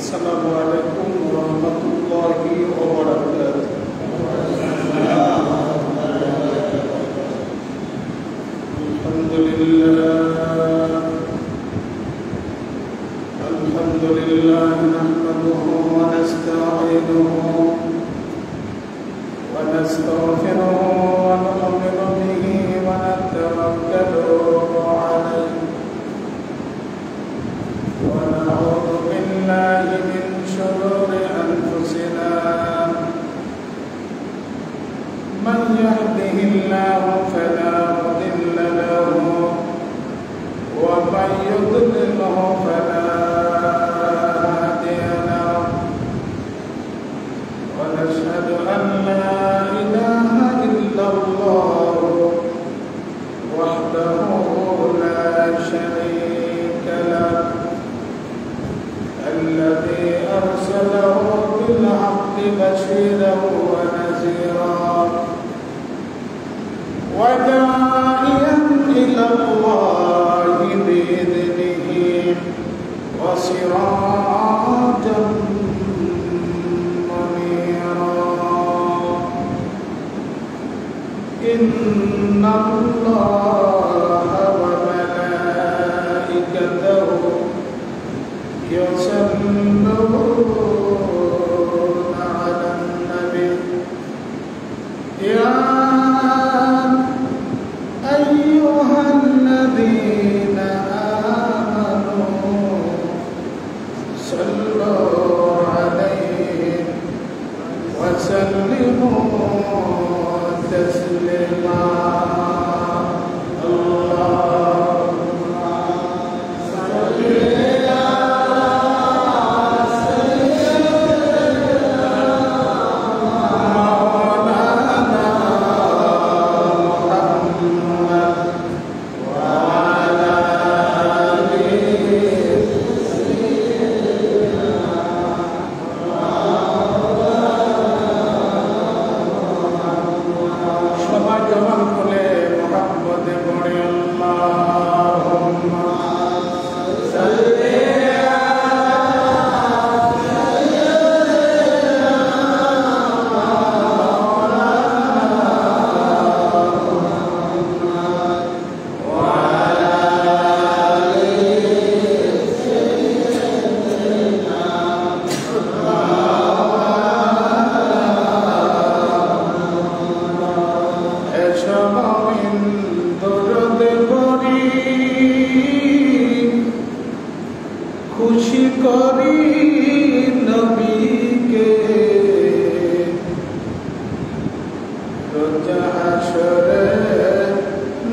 السلام عليكم ورحمة الله وبركاته. الحمد لله نحمده ونستعينه ونستغفره ونؤمن به ونتوكل عليه ونعوذ بالله من شرور أنفسنا من يهده الله فلا مضل له ومن يضلله فلا هادي له ونشهد أن لا إله إلا الله وحده لا شريك له الذي أرسله بالحق بشيرا ونذيرا وداعيا إلى الله بإذنه وسراجا منيرا إن الله وملائكته يصلون على النبي يا أيها الذين آمنوا صلوا عليه وسلموا تسليما খুশি করি নবীকে রোজ হাসরে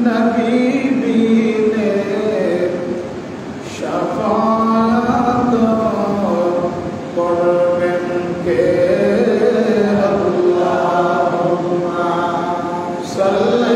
নবী বিনে শাফাত করবেন কে আল্লাহুম্মা সাল্লি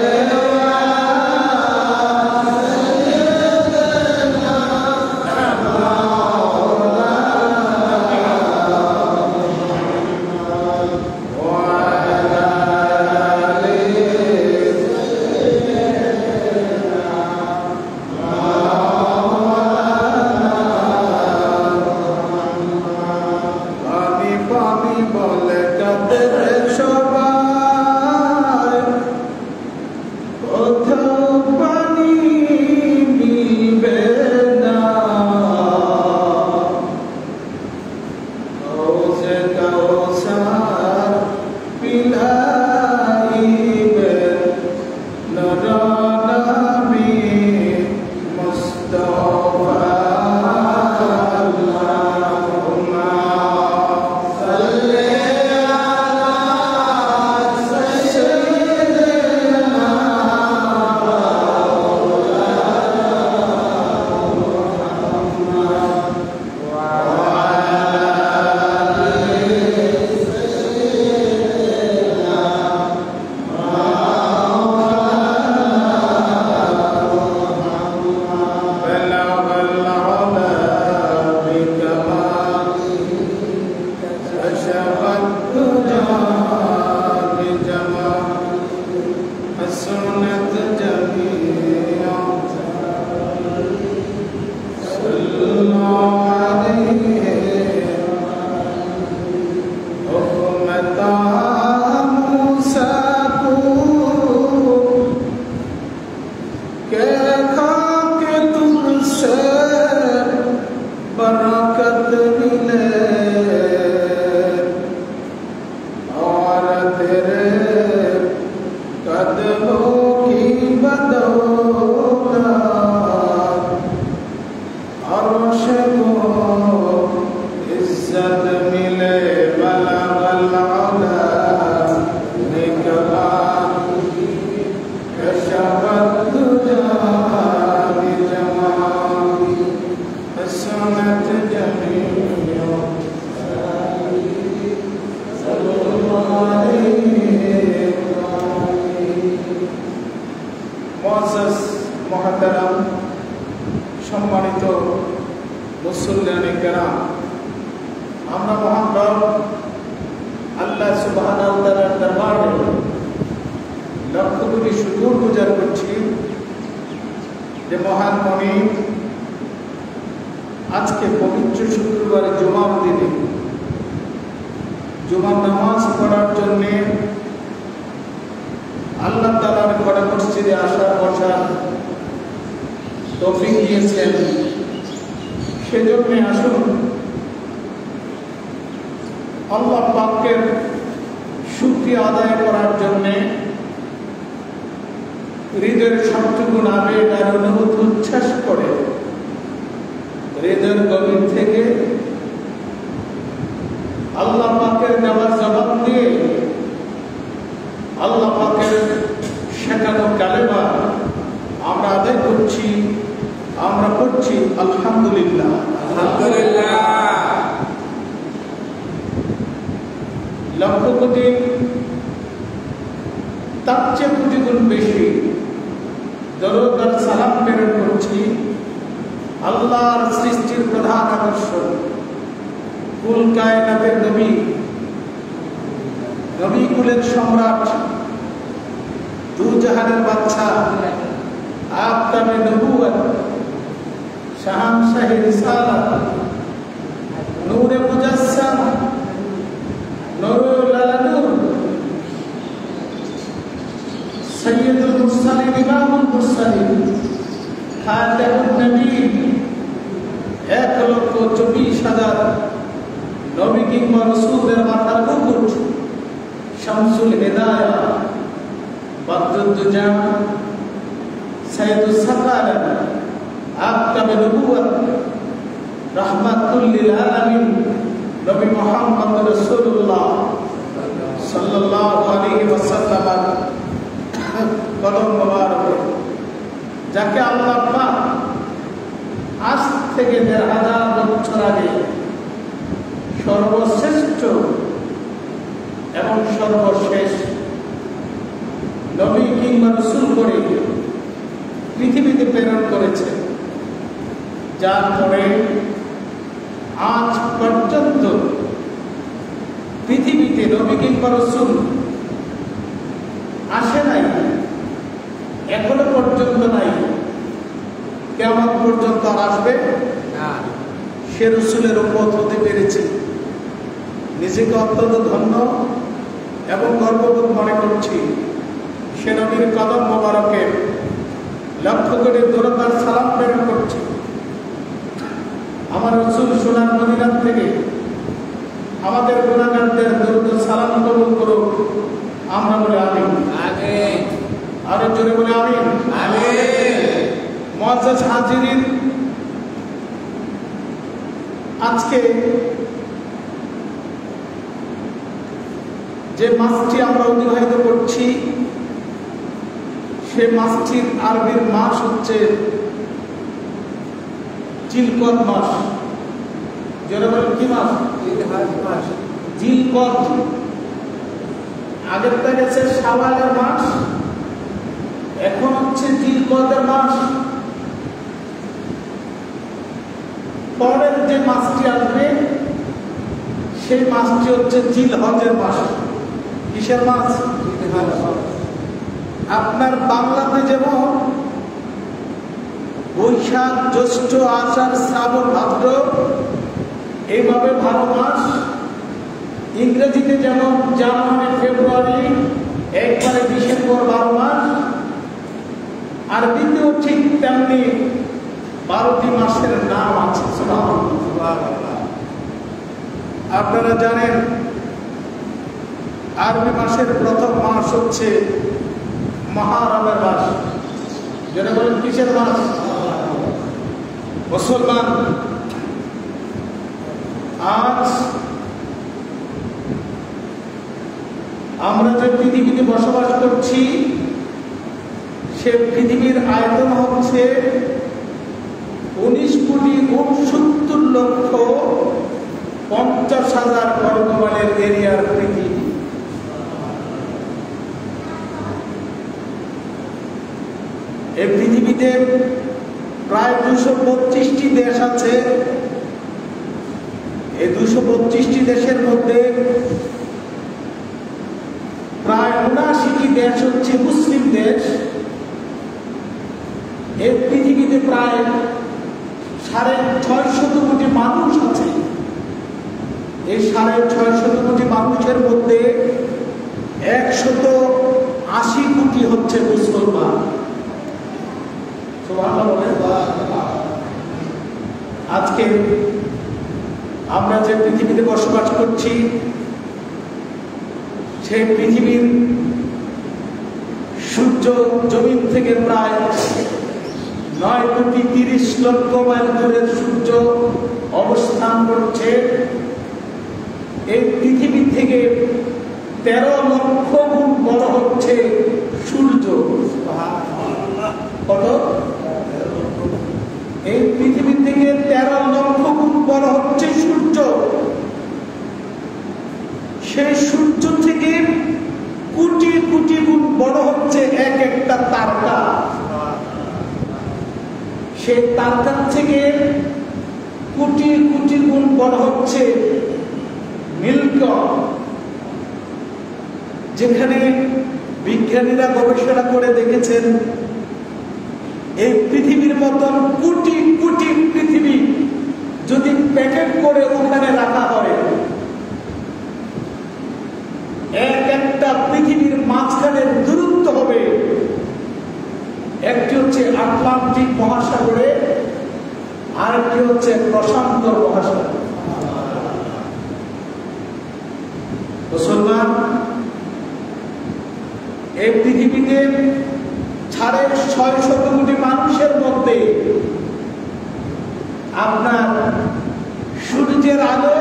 को इज्जत मिले बलगल औला निकला कशफत दुजा बिजमाली हसनत जमीओ सल्लल्लाहु अलैहि मुअज़्ज़ज़ मुहतरम সম্মানিত মুসল্লিয়ানে কেরাম, আমরা মহান রব আল্লাহ সুবহানাহু ওয়া তাআলার দরবারে লক্ষ কোটি শুকর গুজার করছি যে মহান মনিব আজকে পবিত্র শুক্রবারে জুমার দিনে জুমার নামাজ পড়ার জন্য আল্লাহ তাআলার ঘরে মসজিদে আসার বসার তৌফিক দিয়েছেন। সেজন্য আসুন আল্লাহ পাকের শুকরিয়া আদায় করার জন্য হৃদয়ের সবটুকু আবেগ আর অনুভূতি উচ্ছ্বাস করে হৃদয়ের গভীর থেকে আল্লাহ পাকের নেওয়ার জবাব দিয়ে আল্লাহ পাকের শেখানো কালেমা আমরা আদায় করছি, আমরা পড়ছি আলহামদুলিল্লাহ। আলহামদুলিল্লাহ। লক্ষ কোটি তার চেয়ে কোটি গুণ বেশি দরুদ আর সালাম প্রেরণ করছি আল্লাহর সৃষ্টির প্রধান আকর্ষণ কুল কায়নাতের নবী, নবী কুলের সম্রাট, দু জাহানের বাদশা, আফতাবে নবুয়ত, শাহানশাহি রিসালাত, নূরে মুজাসসাম, নূরুল আলানূর, সাইয়্যিদুল মুরসালিন, ইমামুল মুরসালিন, খাতামুন নবীয়্যিন, 1,24,000 নবী কিংবা রাসূলের মাথার মুকুট, শামসুল হিদায়াহ, বদরুদ্দুজা, সাইয়্যিদুস সাকালাত, আফতাবে নবুয়ত, রাহমাতুল লিল আলামিন নবী মুহাম্মদ রাসূলুল্লাহ সাল্লাল্লাহু আলাইহি ওয়াসাল্লাম কলম মোবারক, যাকে আল্লাহ পাক আজ থেকে ১,৫০০ বছর আগে সর্বশ্রেষ্ঠ এবং সর্বশেষ নবী কিংবা রাসূল করে পৃথিবীতে প্রেরণ করেছে, যার পরে আজ পর্যন্ত পৃথিবীতে নবী কিংবা রাসূল আসে নাই, এখনো পর্যন্ত নাই, কিয়ামত পর্যন্ত আর আসবে না। সে রাসূলের উম্মত হতে পেরেছে, নিজেকে অত্যন্ত ধন্য এবং গর্ববোধ মনে করছি। সে নবীর কদম মোবারকে লক্ষ কোটি দরুদ আর সালাম প্রেরণ করছি। আমার রাসূল সোনার মদিনা থেকে আমাদের গুনাহগারদের দরুদ ও সালাম কবুল করুক, আমরা বলি আমিন। আমিন। আর জোরে বলি আমিন। আমিন। মুআজ্জাজ হাজিরিন, আজকে যে মাসটি আমরা অতিবাহিত করছি সে মাসটির আরবির মাস হচ্ছে জিলকদ মাস। যারা বলেন কি মাস? জিলকদ। আগেরটা গেছে শাওয়ালের মাস, এখন হচ্ছে জিলকদের মাস। পরের যে মাসটি আসবে সেই মাসটি হচ্ছে জিলহজের মাস। কিসের মাস? আপনার বাংলাতে যেমন বৈশাখ, জ্যৈষ্ঠ, আষাঢ়, শ্রাবণ, ভাদ্র এইভাবে 12 মাস, ইংরেজিতে যেমন জানুয়ারি, ফেব্রুয়ারি, একবারে ডিসেম্বর 12 মাস, আরবিতেও ঠিক তেমনি 12টি মাসের নাম আছে। আপনারা জানেন আরবি মাসের প্রথম মাস হচ্ছে মুহররমের মাস। যেটা বলেন কিসের মাস? মুসলমান আজ আমরা যে পৃথিবীতে বসবাস করছি সে পৃথিবীর আয়তন হচ্ছে 19,69,50,000 বর্গমাইলের এরিয়ার পৃথিবী। এই পৃথিবীতে প্রায় 232টি দেশ আছে। এই 232টি দেশের মধ্যে প্রায় 79টি দেশ হচ্ছে মুসলিম দেশ। এই পৃথিবীতে প্রায় 650 কোটি মানুষ আছে। এই 650 কোটি মানুষের মধ্যে 180 কোটি হচ্ছে মুসলমান। আজকে আমরা যে পৃথিবীতে বসবাস করছি সেই পৃথিবীর সূর্য জমিন থেকে প্রায় 9,30,00,000 মাইল দূরে সূর্য অবস্থান করছে। এই পৃথিবী থেকে 13 লক্ষ গুণ বড় হচ্ছে সূর্য। কত? এই পৃথিবী থেকে 13 লক্ষ গুণ বড় হচ্ছে সূর্য। সেই সূর্য থেকে কোটি কোটি গুণ বড় হচ্ছে এক একটা তারকা। সেই তারকার থেকে কোটি কোটি গুণ বড় হচ্ছে নীলকর, যেখানে বিজ্ঞানীরা গবেষণা করে দেখেছেন এই পৃথিবীর মতন কোটি কোটি পৃথিবী যদি প্যাকেট করে ওখানে রাখা হয়, এক একটা পৃথিবীর মাঝখানের দূরত্ব হবে, একটি হচ্ছে আটলান্টিক মহাসাগরে, আরেকটি হচ্ছে প্রশান্ত মহাসাগর। মুসলমান, এই পৃথিবীতে 650 কোটি মানুষের মধ্যে আপনার সূর্যের আলো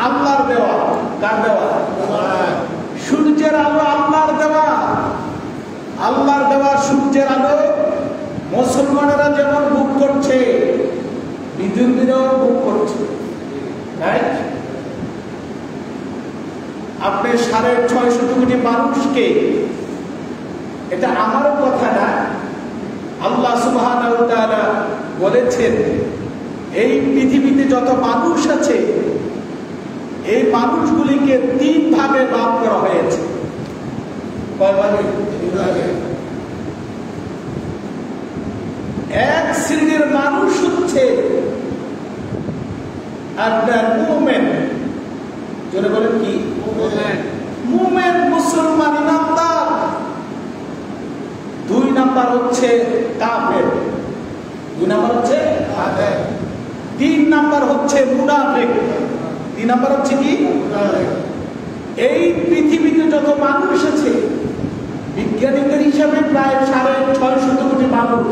আল্লাহর দেওয়া। কার দেওয়া? সূর্যের আলো আল্লাহর দেওয়া। আল্লাহর দেওয়া সূর্যের আলো মুসলমানেরা যেমন ভোগ করছে, বিদ্যুৎবিদও ভোগ করছে। আপনি 650 কোটি মানুষকে, এটা আমারও কথা না, আল্লাহ সুবহানাহু ওয়া তাআলা বলেছেন এই পৃথিবীতে যত মানুষ আছে এই মানুষগুলিকে 3 ভাগে ভাগ করা হয়েছে। কয় ভাগে? 3 ভাগে। এক শ্রেণীর মানুষ হচ্ছে আপনার মুমিন। জোরে বলেন কি? মুমিন, মুসলমান, ইমানদার। 2 নাম্বার হচ্ছে কাফের। 2 নাম্বার হচ্ছে কাফের। 3 নাম্বার হচ্ছে মুনাফিক। 3 নাম্বার হচ্ছে কি? এই পৃথিবীতে যত মানুষ আছে বিজ্ঞানীদের হিসাবে প্রায় 650 কোটি মানুষ।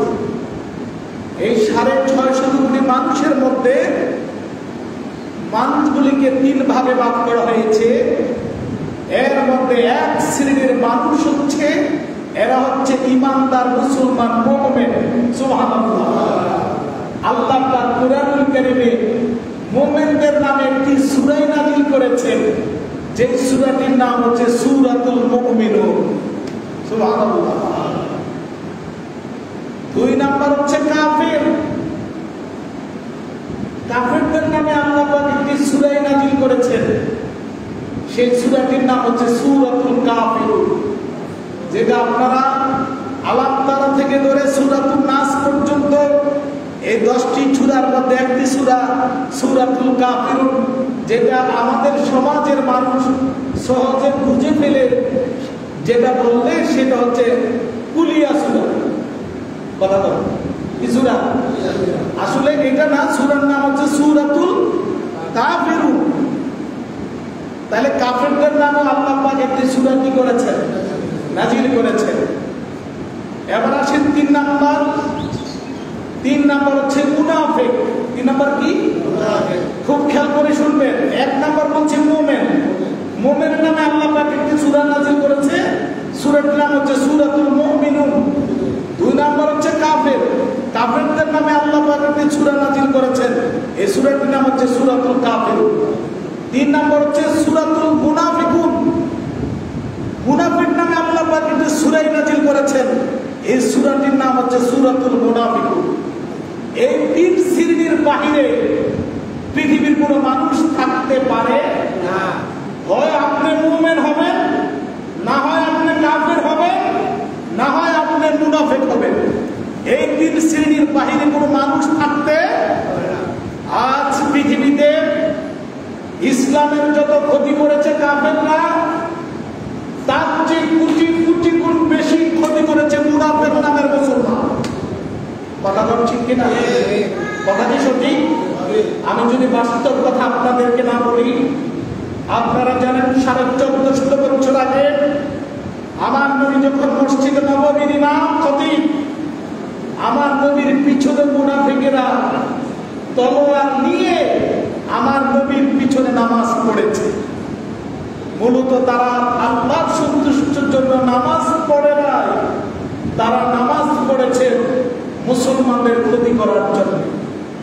এই 650 কোটি মানুষের মধ্যে মানুষগুলিকে 3 ভাগে ভাগ করা হয়েছে। এর মধ্যে এক শ্রেণীর মানুষ হচ্ছে, এরা হচ্ছে ইমানদার মুসলমান মুমিন। সুবহানাল্লাহ। আল্লাহ পাক কুরআনুল কারীমে মুমিনদের নামে একটি সূরা নাযিল করেছেন, যে সূরাটির নাম হচ্ছে সূরাতুল মুমিনুন। সুবহানাল্লাহ। 2 নাম্বার হচ্ছে কাফের। কাফেরদের নামে আল্লাহ পাক একটি সূরা নাযিল করেছেন, সেই সূরাটির নাম হচ্ছে সূরাতুল কাফিরুন, যেটা আপনারা আলাপ তারা থেকে ধরে সূরাতুন নাস পর্যন্ত এই 10টি সূরার মধ্যে একটি সূরা সূরাতুল কাফিরুন, যেটা আমাদের সমাজের মানুষ সহজে বুঝে ফেলে, যেটা বললে সেটা হচ্ছে কুলিয়া সূরা। কথা বল, কি সূরা? আসলে এটা না, সূরার নাম হচ্ছে সূরাতুল কাফিরুন। তাহলে কাফেরদের নামও আল্লাহ পাক একটি সূরা কি করেছেন? নাযিল করেছেন। এবার আসেন 3 নাম্বার। 3 নাম্বার হচ্ছে মুনাফিক। 3 নাম্বার কি? মুনাফিক। খুব খেয়াল করে শুনবেন। সূরা নাযিল করেছেন, এই সূরাটির নাম হচ্ছে সূরাতুল কাফিরুন। 3 নম্বর হচ্ছে সূরাতুল মুনাফিকুন। মুনাফিক নামে আল্লাহ পাক একটি সূরা নাযিল করেছেন, এই সূরাটির নাম হচ্ছে সূরাতুল মুনাফিকুন। এই 3 শ্রেণীর বাহিরে পৃথিবীর কোনো মানুষ থাকতে পারে না। হয় আপনি মুমিন হবেন, না হয় আপনি কাফের হবেন, না হয় আপনি মুনাফিক হবেন। এই 3 শ্রেণীর বাহিরে কোনো মানুষ থাকতে পারে না। আজ পৃথিবীতে ইসলামের যত ক্ষতি করেছে কাফেররা, তার চেয়ে কোটি কোটি গুণ বেশি ক্ষতি করেছে মুনাফিক নামের মুসলমান। কথা ঠিক কিনা? কথা কি সঠিক? আমি যদি বাস্তব কথা আপনাদেরকে না বলি, আপনারা জানেন 1450 বছর আগে আমার নবী যখন মসজিদে নববীর ইমাম খতিব, আমার নবীর পিছনে মুনাফিকেরা তলোয়ার নিয়ে আমার নবীর পিছনে নামাজ পড়েছে। মূলত তারা আল্লাহর সন্তুষ্টির জন্য নামাজ পড়ে নাই, তারা নামাজ পড়েছে মুসলমানদের ক্ষতি করার জন্য।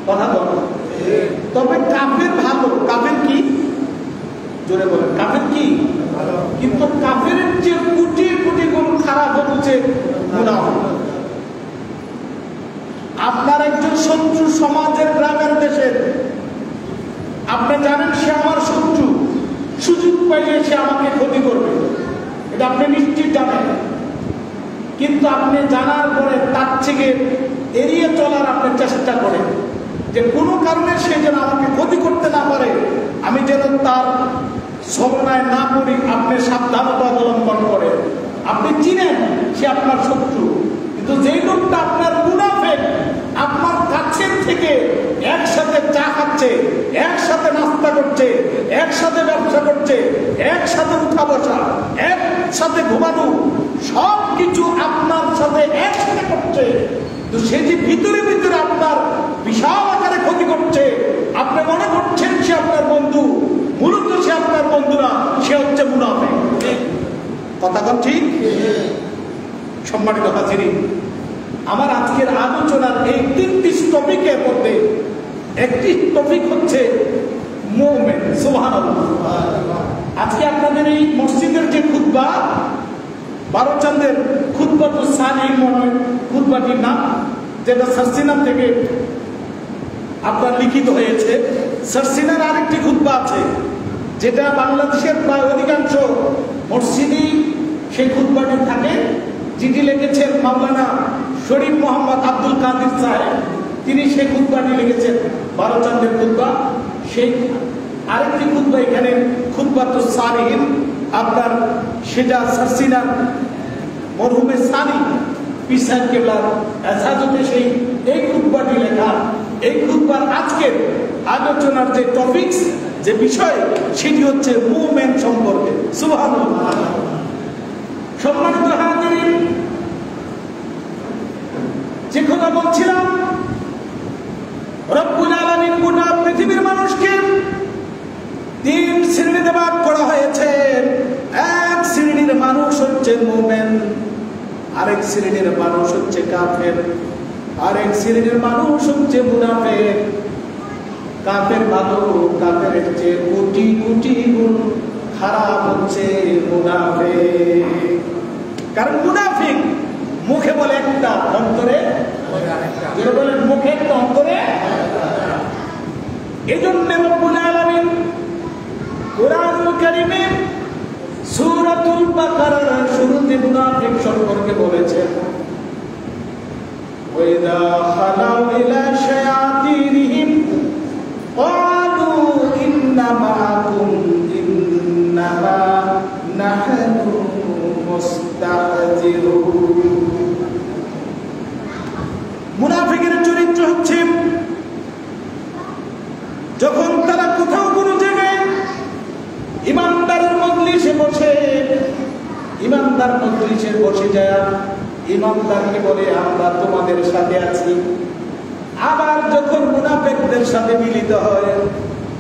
কথা বলো। তবে কাফের ভালো। কাফের কি? জোরে বলেন, কাফের কি? কিন্তু কাফের যে কোটি কোটি গুণ খারাপ হচ্ছে মুনাফিক। আপনার একজন শত্রু সমাজের, গ্রামের, দেশের, আপনি জানেন সে আমার শত্রু, সুযোগ পাইলে সে আমাকে ক্ষতি করবে, এটা আপনি নিশ্চিত জানেন। কিন্তু আপনি জানার পরে তার থেকে এড়িয়ে চলার আপনি চেষ্টা করেন, যে কোনো কারণে সে যেন আমাকে ক্ষতি করতে না পারে, আমি যেন তার ছলনায় না পড়ি। আপনি সাবধানতা অবলম্বন করেন। আপনি চিনেন সে আপনার শত্রু, কিন্তু যেই লোকটা আপনার মুনাফিক, আপনার কাছের থেকে একসাথে চা খাচ্ছে, একসাথে নাস্তা করছে, একসাথে ব্যবসা করছে, একসাথে উঠা বসা, একসাথে ঘুমানো, সব কিছু আপনার সাথে একসাথে করছে, তো সে যে ভিতরে ভিতরে আপনার বিশাল আকারে ক্ষতি করছে, আপনি মনে করছেন সে আপনার বন্ধু, মূলত সে আপনার বন্ধু না, সে হচ্ছে মুনাফিক। কথা কম ঠিক? সম্মানিত হাজিরিন, আমার আজকের আলোচনার এই 3টি টপিকের মধ্যে একটি টপিক হচ্ছে মুমিন। সুবহানাল্লাহ। আজকে আপনাদের এই মসজিদের যে খুতবা, 12 চাঁদের খুতবাতুস সালিহিন খুতবাটির নাম, যেটা সারসিনা থেকে আপনার লিখিত হয়েছে। সারসিনার আরেকটি খুতবা আছে, যেটা বাংলাদেশের প্রায় অধিকাংশ মসজিদই সেই খুতবাটি থাকে, যেটি লিখেছেন মাওলানা শরীফ মোহাম্মদ আব্দুল কাদির সাহেব। তিনি সেই খুতবাটি লিখেছেন 12 চাঁদের খুতবা। সেই আরেকটি খুতবা এখানে খুতবাতুস সালিহিন, আপনার সেটা সারসিনার মরহুমে সানি পীর সাহেব কেবলার এজাজতে সেই এই খুতবাটি লেখা। এই খুতবার আজকের আলোচনার যে টপিকস, যে বিষয়, সেটি হচ্ছে মুমিন সম্পর্কে। সুবহানাল্লাহ। সম্মানিত হাজিরিন, যে কথা বলছিলাম, রব্বুল আলামিন গোটা পৃথিবীর মানুষকে 3 শ্রেণীতে ভাগ করা হয়েছে। এক শ্রেণীর মানুষ হচ্ছে মুমিন, আরেক শ্রেণীর মানুষ হচ্ছে কাফের, আরেক শ্রেণীর মানুষ হচ্ছে মুনাফিক। কাফের ভালো, কাফের চেয়ে কোটি কোটি গুণ খারাপ হচ্ছে মুনাফিক। কারণ মুনাফিক মুখে বলে একটা, অন্তরে যেটা বলেন মুখে একটা, অন্তরে। এজন্য রব্বুল আলামিন কোরআনুল কারীমে সূরাতুল বাকারার শুরুতে মুনাফিক সম্পর্কে বলেছেন, ওয়াইদা খালাউ ইলা শায়াতিনহিম ক্বালু ইন্না মাআকুম ইন্নামা নাহনু মুস্তাহজিরুন। মুনাফিকের চরিত্র হচ্ছে, যখন তারা কোথাও কোনো জায়গায় ইমানদারের মজলিসে বসে, ইমানদার মজলিসে বসে যায়, ইমানদারকে বলে আমরা তোমাদের সাথে আছি। আবার যখন মুনাফিকদের সাথে মিলিত হয়,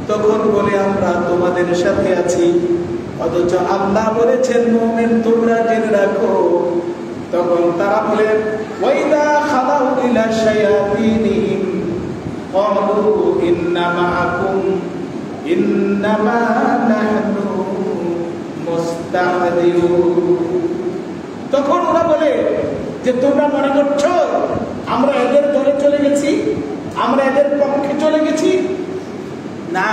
তখন বলে আমরা তোমাদের সাথে আছি। অথচ আল্লাহ বলেছেন মুমিন তোমরা জেনে রাখো। তখন তারা বলে ওয়াইদা খালাউ ইলা শায়াতিনহিম, ক্বালু ইন্না মাআকুম ইন্নামা নাহনু মুস্তাহদিউন। তখন ওরা বলে যে তোমরা মনে করছো আমরা এদের দলে চলে গেছি, আমরা এদের পক্ষে চলে গেছি? না,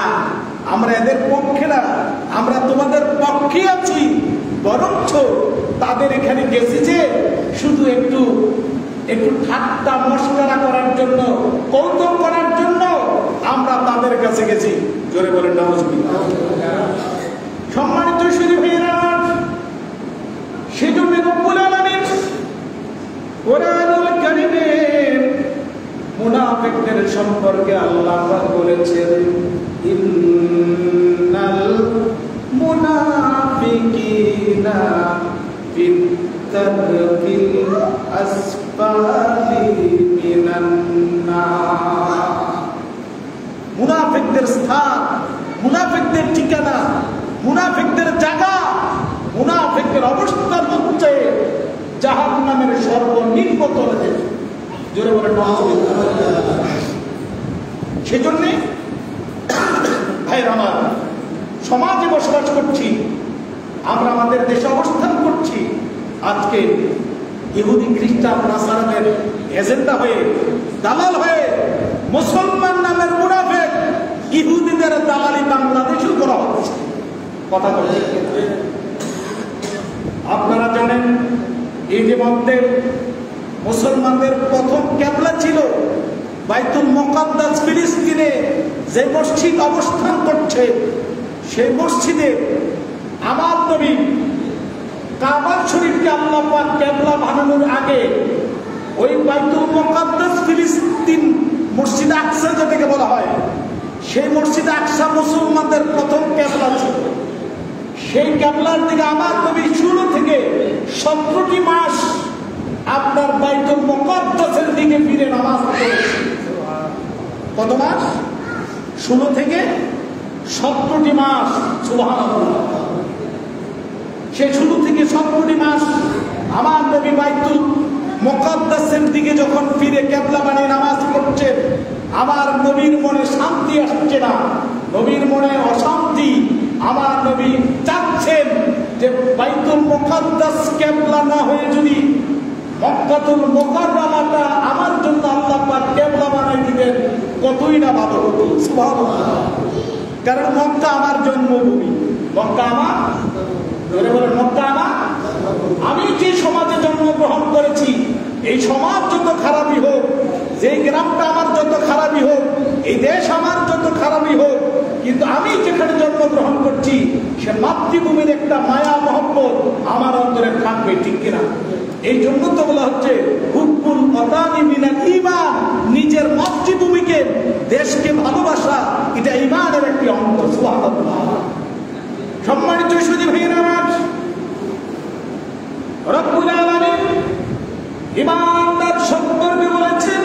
আমরা এদের পক্ষে না, আমরা তোমাদের পক্ষে আছি। বরঞ্চ তাদের এখানে গেছি যে শুধু একটু একটু ঠাট্টা মশকরা করার জন্য, কৌতুক করার জন্য আমরা তাদের কাছে গেছি। জোরে বলেন নাউজুবিল্লাহ। সম্মানিত সুধী ভাইয়েরা, সেজন্য রব্বুল আলামিন কোরআনুল কারীমে মুনাফিকদের সম্পর্কে আল্লাহ পাক বলেছেন, ইন্নাল মুনাফিকিনা ফিদ দারকিল আসফালি মিনান নার। মুনাফিকদের স্থান, মুনাফিকদের ঠিকানা, মুনাফিকদের জায়গা, মুনাফিকদের অবস্থান হচ্ছে জাহান্নামের সর্বনিম্ন তলে। জোরে বলে সেজন্য ভাইরা আমার, সমাজে বসবাস করছি আমরা, আমাদের দেশে অবস্থান করছি। আজকে ইহুদি খ্রিস্টান নাসারাদের এজেন্ডা হয়ে, দালাল হয়ে মুসলমান নামের মুনাফিক ইহুদিদের দালালি বাংলাদেশেও করা হচ্ছে। কথা বলছে আপনারা জানেন, ইতিমধ্যে মুসলমানদের প্রথম কিবলা ছিল বাইতুল মুকাদ্দাস ফিলিস্তিনে যে মসজিদ অবস্থান করছে, সেই মসজিদে আমার নবী কাবা শরীফকে আল্লাহ পাক কিবলা বানানোর আগে ওই বাইতুল মুকাদ্দাস ফিলিস্তিন মসজিদ আকসা যেটাকে বলা হয়, সেই মসজিদ আকসা মুসলমানদের প্রথম কিবলা ছিল। সেই কিবলার দিকে আমার নবী শুরু থেকে 17টি মাস আপনার বাইতুল মুকাদ্দাসের দিকে ফিরে নামাজ পড়েছে। কত মাস? 16 থেকে 17টি মাস। সুবহানাল্লাহ। সেই শুরু থেকে 17টি মাস আমার নবী বাইতুল মুকাদ্দাসের দিকে যখন ফিরে কিবলা বানিয়ে নামাজ পড়ছেন, আমার নবীর মনে শান্তি আসছে না, নবীর মনে অশান্তি। আমার নবী চাচ্ছেন যে বাইতুল মুকাদ্দাস কিবলা না হয়ে যদি মক্কাতুল মুকাররমাটা আমার জন্য আল্লাহ পাক কিবলা বানাই দিবেন, কতই না ভালো হতো। সুবহানাল্লাহ। কারণ মক্কা আমার জন্মভূমি, মক্কা আমার, ধরে বলেন মক্কা আমার। আমি যে সমাজে জন্মগ্রহণ করেছি, এই সমাজ যত খারাপই হোক, যে গ্রামটা আমার যত খারাপই হোক, এই দেশ আমার যত খারাপই হোক, কিন্তু আমি যেখানে জন্মগ্রহণ করছি সে মাতৃভূমির একটা মায়া মহব্বত আমার অন্তরে থাকবে, ঠিক কিনা? এই জন্য তো বলা হচ্ছে হুব্বুল ওয়াতানি মিনাল ঈমান, নিজের মাতৃভূমিকে, দেশকে ভালোবাসা, এটা ঈমানের একটি অঙ্গ। সুবহানাল্লাহ। সম্মানিত সুধী ভাইয়েরা, রব্বুল আলামিন ঈমানদার সম্পর্কে বলেছেন,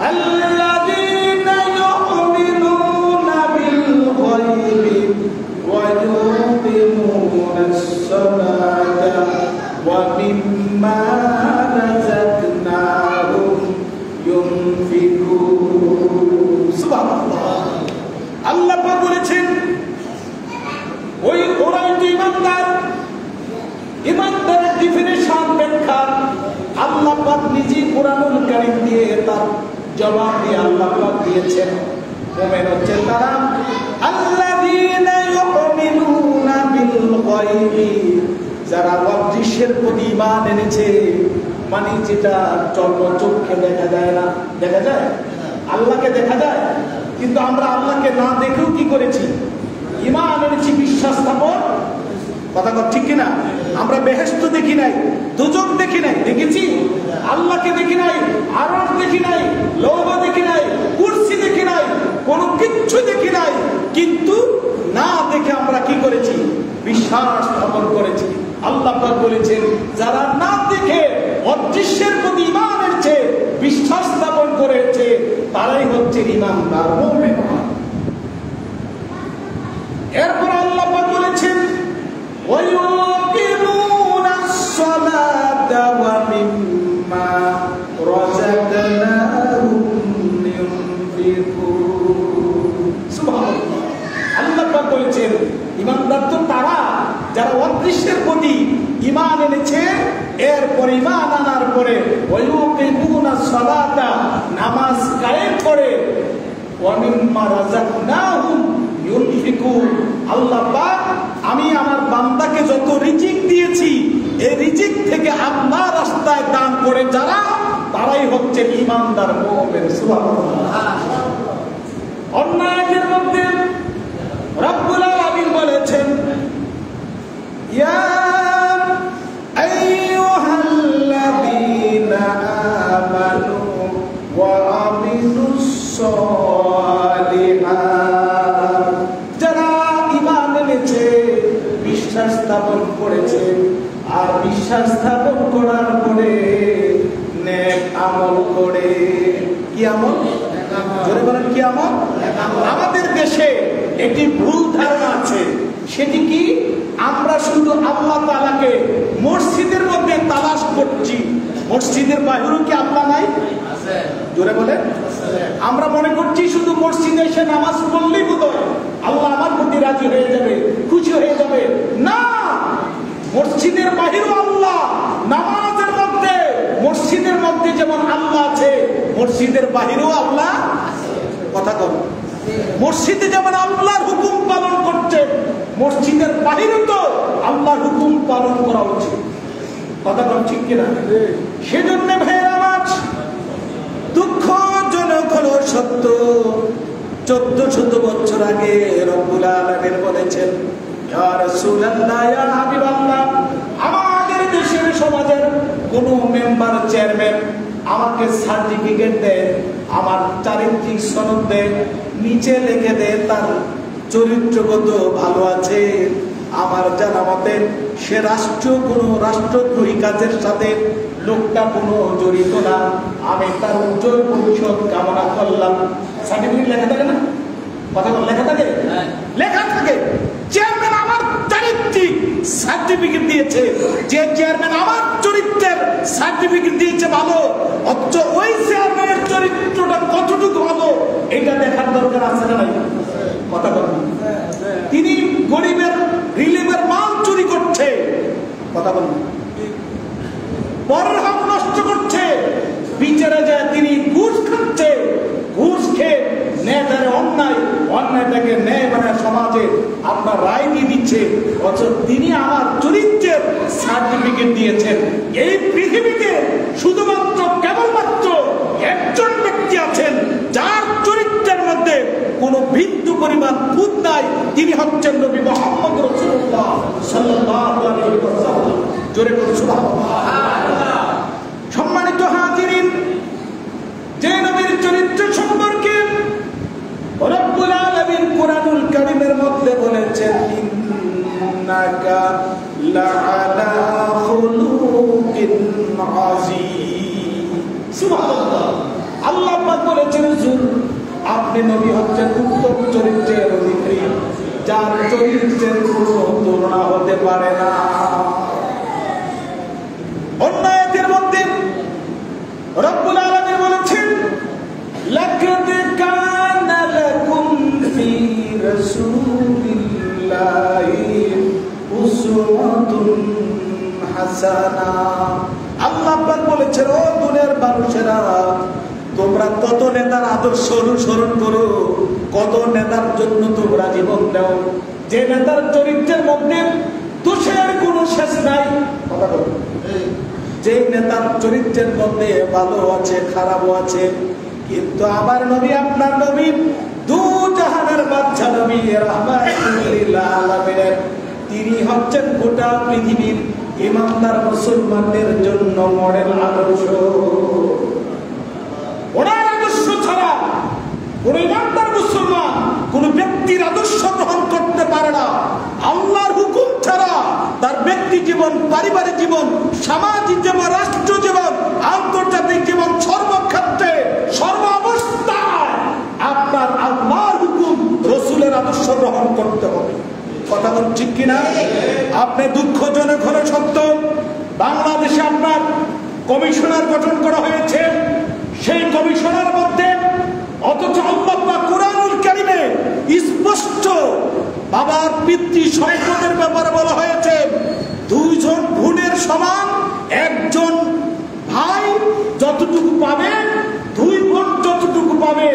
আল্লাযীনা ইউমিনুনা বিল গায়বি ওয়া ইউকিমুনাস সালাতা ওয়া মিম্মা রাযাকনাহুম ইউনফিকুন। সুবহানাল্লাহ। আল্লাহ পাক বলেছেন ওই ওরাই তো ঈমানদার। ঈমানদারের ডেফিনিশন ব্যাখ্যা আল্লাহ পাক নিজে কোরআনুল কারীম দিয়ে তার জবাব দিয়ে আল্লাহ পাক দিয়েছেন। মুমিন হচ্ছে তারা আল্লাযীনা ইউমিনুনা বিল গায়বি, যারা অদৃশ্যের প্রতি ঈমান এনেছে। মানে যেটা চক্ষে দেখা যায় না, দেখা যায় আল্লাহকে দেখা যায়, কিন্তু আমরা আল্লাহকে না দেখেও কি করেছি? ঈমান এনেছি, বিশ্বাস স্থাপন। কথা ঠিক কিনা? আমরা বেহেশত দেখি নাই, দুজক দেখি নাই, দেখেছি? আল্লাহকে দেখি নাই, আরশ দেখি নাই, লৌহ দেখি নাই, কুরসি দেখি নাই, কোনো কিচ্ছু দেখি নাই, কিন্তু না দেখে আমরা কি করেছি? বিশ্বাস স্থাপন করেছি। আল্লাহ পাক বলেছেন যারা না দেখে অদৃশ্যের প্রতি ঈমান এনেছে, বিশ্বাস স্থাপন করেছে, তারাই হচ্ছে ঈমানদার, মুমিন। এরপর আল্লাহ পাক বলেছেন ওয়ায়ুকিমুনাস সালাতা ওয়া মিম্মা রাযাকনাহুম ইউনফিকুন। বলেছেন ইমানদার তো তারা যারা অদৃশ্যের প্রতি ঈমান এনেছে, এরপরে ঈমান আনার পরে ওয়ায়ুকিমুনাস সালাতা, নামাজ কায়েম করে, ওয়া মিম্মা রাযাকনাহুম ইউনফিকুন। আল্লাহ পাক আমি আমার বান্দাকে যত রিজিক দিয়েছি এই রিজিক থেকে আল্লাহর রাস্তায় দান করে যারা, তারাই হচ্ছে ঈমানদার মুমিন। সুবহানাল্লাহ। অন্য আয়াতের মধ্যে রব্বুল আলামিন বলেছেন ইয়া আইয়ুহাল্লাযীনা আমানু ওয়া আমিলুস সালিহাত, যারা ঈমান এনেছে, বিশ্বাস স্থাপন করেছে, আর বিশ্বাস স্থাপন করার পরে নেক আমল করে। কি আমল? জোরে বলেন কি আমল? আমাদের দেশে একটি ভুল ধারণা আছে, সেটি কি আমরা শুধু আল্লাহ তাআলাকে মসজিদের মধ্যে তালাশ করছি, মসজিদের বাইরেও কি আল্লাহ নাই? জোরে বলেন। আমরা মনে করছি শুধু মসজিদে এসে নামাজ পড়লেই বোধহয় আল্লাহ আমার প্রতি রাজি হয়ে যাবে, খুশি হয়ে যাবে। না, মসজিদের বাহিরেও আল্লাহ, নামাজের মধ্যে, মসজিদের মধ্যে যেমন আল্লাহ আছে, মসজিদের বাহিরেও আল্লাহ। কথা বল, মসজিদে যেমন আল্লাহর হুকুম পালন করছে, মসজিদের বাহিরে তো আল্লাহর হুকুম পালন করা উচিত। কথা বল ঠিক কিনা? সেজন্য ভাইয়ের আমার দুঃখজনক হলো সত্য, 1400 বছর আগে রব্বুল আলামিন বলেছেন ইয়া রাসূলুল্লাহ, ইয়া হাবিবাল্লাহ, আমাদের দেশের সমাজের কোন মেম্বার, চেয়ারম্যান আমাকে সার্টিফিকেট দেয়, আমার চারিত্রিক সনদ দেয়, নিচে লিখে দেয় তার চরিত্রগত ভালো আছে, আমার জানা মতে সে কোনো রাষ্ট্রদ্রোহী কাজের সাথে লোকটা কোনো জড়িত না, আমি তার উজ্জ্বল ভবিষ্যৎ কামনা করলাম। সার্টিফিকেট লেখা থাকে না? কথা বল, লেখা থাকে? লেখা থাকে। চেয়ারম্যান আমার চারিত্রিক সার্টিফিকেট দিয়েছে, যে চেয়ারম্যান আমার চরিত্রের সার্টিফিকেট দিয়েছে ভালো, অথচ ওই চেয়ারম্যানের চরিত্রটা কতটুকু ভালো এটা দেখার দরকার আছে না নাই? কথা বল। তিনি গরিবের রিলিফের মাল চুরি করছে, কথা বল, পরের হক নষ্ট করছে, বিচারে যায় তিনি ঘুষ খাচ্ছে, ঘুষ খেয়ে ন্যায়টারে অন্যায়, অন্যায়টাকে ন্যায় মানে সমাজে আপনার রায় দিয়ে দিচ্ছে, অথচ তিনি আমার চরিত্রের সার্টিফিকেট দিয়েছেন। এই পৃথিবীতে শুধুমাত্র কেবলমাত্র একজন ব্যক্তি আছেন যার চরিত্রের মধ্যে কোনো বিন্দু পরিমাণ খুঁত নাই, তিনি হচ্ছেন নবী মুহাম্মদ রাসূলুল্লাহ সাল্লাল্লাহু আলাইহি ওয়াসাল্লাম। জোরে বলুন সুবহানাল্লাহ। সম্মানিত হাজিরিন, যে নবীর চরিত্র সম্পর্কে রব্বুল আলামিন কুরআনুল কারীমের মধ্যে বলেছেন ইন্নাকা লাআলা খুলুকিন আযীম। সুবহানাল্লাহ। আল্লাহ পাক বলেছেন আপনি নবী হচ্ছেন উত্তম চরিত্রের অধিকারী, যার চরিত্রের কোনো তুলনা হতে পারে না। অন্য আয়াতের মধ্যে রব্বুল আলামিন বলেছেন লাকাদ কানা লাকুম ফি রাসূলিল্লাহি উসওয়াতুন হাসানাহ। আল্লাহ পাক বলেছেন ও দুনিয়ার মানুষেরা, তোমরা কত নেতার আদর্শ অনুসরণ করো, কত নেতার জন্য তোমরা জীবন দাও, যে নেতার চরিত্রের মধ্যে দোষের কোনো শেষ নাই। কথা বলো, যে নেতার চরিত্রের মধ্যে ভালো আছে, খারাপও আছে, কিন্তু আমার নবী, আপনার নবী, দু জাহানের বাদশা নবী রাহমাতুল লিল আলামিন, তিনি হচ্ছেন গোটা পৃথিবীর ইমানদার মুসলমানদের জন্য মডেল আদর্শ। ওনার আদর্শ ছাড়া কোন ইমানদার মুসলমান কোন ব্যক্তির আদর্শ গ্রহণ করতে পারে না। আল্লাহর হুকুম ছাড়া তার ব্যক্তি জীবন, পারিবারিক জীবন, সামাজিক জীবন, রাষ্ট্র জীবন, আন্তর্জাতিক জীবন, সর্বক্ষেত্রে সর্ব অবস্থায় আপনার আল্লাহর হুকুম, রসুলের আদর্শ গ্রহণ করতে হবে। কথা বল ঠিক কিনা? আপনি দুঃখজনক হলে সত্য, বাংলাদেশে আপনার কমিশনার গঠন করা হয়েছে, সেই কমিশনার মধ্যে অথচ আল্লাহ পাক কুরআনুল কারীমে স্পষ্ট বাবা পিতৃ সম্পদের ব্যাপারে বলা হয়েছে দুইজন বোনের সমান, একজন ভাই যতটুকু পাবে দুই বোন যতটুকু পাবে,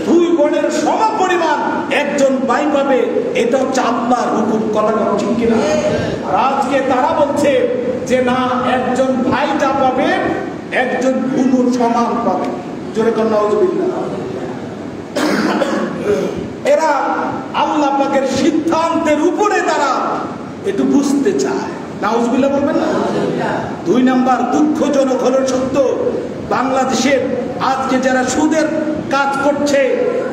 দুই বোনের সমপরিমাণ একজন ভাই পাবে। এটা হচ্ছে আল্লাহর হুকুম। কথা কথা ঠিক কিনা? আর আজকে তারা বলছে যে না, একজন ভাই যা পাবে একজন বোন সমান পাবে। জোরে কর নাউজুবিল্লাহ। এরা আল্লাহ পাকের সিদ্ধান্তের উপরে তারা একটু বুঝতে চায়। নাউজুবিল্লাহ বলবেন না? দুই নাম্বার, দুঃখজনক হলো সত্য, বাংলাদেশের আজকে যারা সুদের কাজ করছে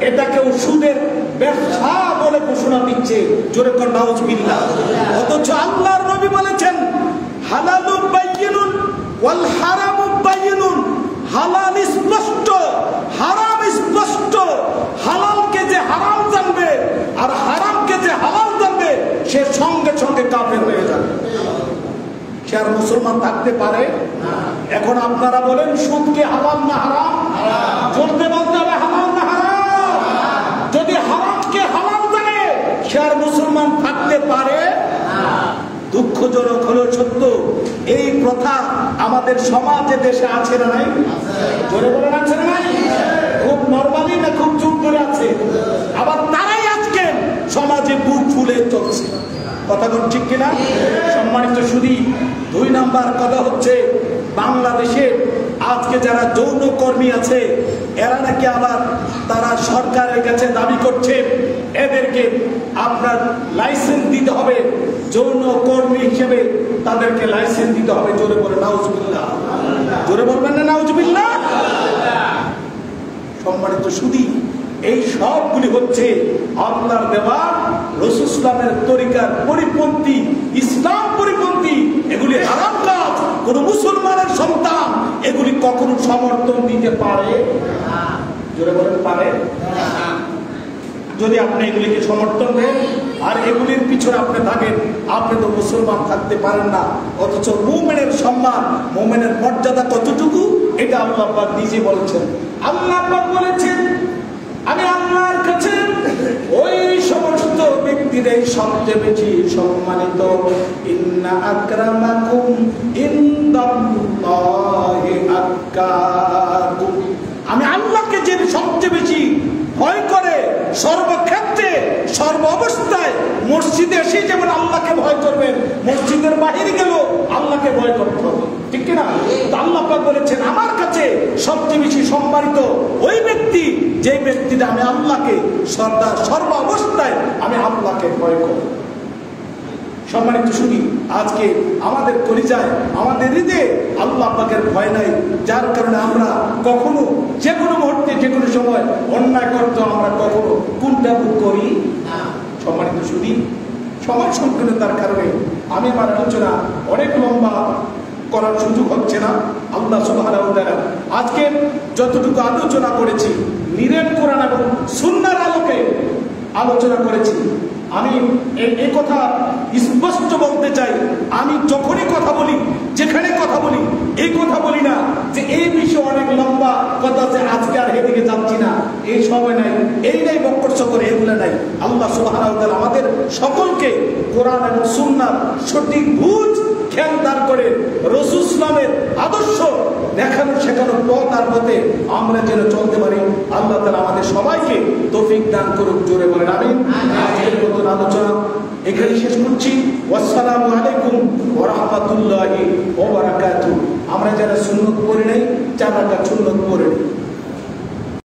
এটাকেও সুদের ব্যবসা বলে ঘোষণা দিচ্ছে। জোরে কর নাউজুবিল্লাহ। অথচ আল্লাহর নবী বলেছেন হালালুন বাইয়িনুন ওয়াল হারামু বাইয়িনুন, হালাল স্পষ্ট, হারাম স্পষ্ট। হালালকে যে হারাম জানবে আর হারামকে যে হালাল জানবে সে সঙ্গে সঙ্গে কাফের হয়ে যাবে। সে আর মুসলমান থাকতে পারে? এখন আপনারা বলেন সুদকে হালাল না হারাম? চলতে বলতে হবে হালাল না হারাম। যদি হারামকে হালাল জানে সে আর মুসলমান থাকতে পারে? দুঃখজনক হলো সত্য, এই প্রথা আমাদের সমাজে দেশে আছে না নাই? জোরে বলেন আছে না নাই? খুব নরমালি না খুব চুপ করে আছে? আবার তারাই আজকে সমাজে বুক ফুলে চলছে। কথা কোন ঠিক কিনা? সম্মানিত শুধু দুই নাম্বার কথা হচ্ছে বাংলাদেশে আজকে যারা যৌন কর্মী আছে এরা নাকি আবার তারা সরকারের কাছে দাবি করছে এদেরকে আপনার লাইসেন্স দিতে হবে, যৌন কর্মী হিসেবে তাদেরকে লাইসেন্স দিতে হবে। জোরে বলে নাউজুবিল্লাহ। জোরে বলবেন না নাউজুবিল্লাহ? সম্মানিত শুধু এই সবগুলি হচ্ছে আল্লাহর দেওয়া রাসূল ইসলামের তরিকার পরিপন্থী, ইসলাম পরিপন্থী। এগুলি হারাম কাজ। কোন মুসলমানের সন্তান এগুলি কখনো সমর্থন দিতে পারে? জোরে বলেন পারে? যদি আপনি এগুলিকে সমর্থন দেন আর এগুলির পিছনে আপনি থাকেন, আপনি তো মুসলমান থাকতে পারেন না। অথচ মুমিনের সম্মান, মুমিনের মর্যাদা কতটুকু এটা আল্লাহ পাক নিজে বলেছেন। আল্লাহ পাক বলেছেন আমি আল্লাহর কাছে ওই সমস্ত ব্যক্তিদের সবচেয়ে বেশি সম্মানিত। ইন্না আকরামাকুম ইনদাল্লাহি আতকাকুম। আমি আল্লাহকে যে সবচেয়ে বেশি ভয় করে সর্বক্ষেত্রে সর্ব অবস্থায়, মসজিদে এসে যেমন আল্লাহকে ভয় করবেন, মসজিদের বাহিরে গেল আল্লাহকে ভয় করতে হবে। ঠিক কিনা? আল্লাহ পাক বলেছেন আমার কাছে সবচেয়ে বেশি সম্মানিত ওই ব্যক্তি যে ব্যক্তিটা আমি আল্লাহকে সর্ব অবস্থায় আমি আল্লাহকে ভয় করি। সম্মানিত শুনি আজকে আমাদের কলিজায়, আমাদের হৃদয়ে আল্লাহ পাকের ভয় নাই, যার কারণে আমরা কখনো যে কোনো মুহূর্তে যে কোনো সময় অন্যায় করতে আমরা কখনো কোনটা বুক করি। সম্মানিত শুনি সময় সংকীর্ণতার কারণে আমি আমার আলোচনা অনেক লম্বা করার সুযোগ হচ্ছে না। আল্লাহ সুবহানাহু ওয়া তাআলা আজকে যতটুকু আলোচনা করেছি নিরেন কোরআন এবং সুন্নাহর আলোকে আলোচনা করেছি। আমি এই কথা স্পষ্ট বলতে চাই, আমি যখনই কথা বলি, যেখানে কথা বলি, এই কথা বলি না যে এই বিষয়ে অনেক লম্বা কথা আছে আজকে আর এদিকে যাচ্ছি না, এই সময় নাই, এই নাই বক্কর করে, এগুলো নাই। আল্লাহ সুবহানাহু ওয়া তাআলা আমাদের সকলকে কোরআন এবং সুন্নাহর সঠিক বুঝ খেয়াল দান করে রাসূল ইসলামের আদর্শ দেখানো শেখানো পথ আর পথে আমরা যেন চলতে পারি। আল্লাহ তাআলা আমাদের সবাইকে তৌফিক দান করুক। জোরে বলেন আমিন। আজকের মতো আলোচনা এখানে শেষ করছি। আসসালামু আলাইকুম ওয়া রাহমাতুল্লাহি ওয়া বারাকাতুহু। আমরা যারা সুন্নাত পড়ি নাই 4 রাকাত সুন্নাত পড়ি।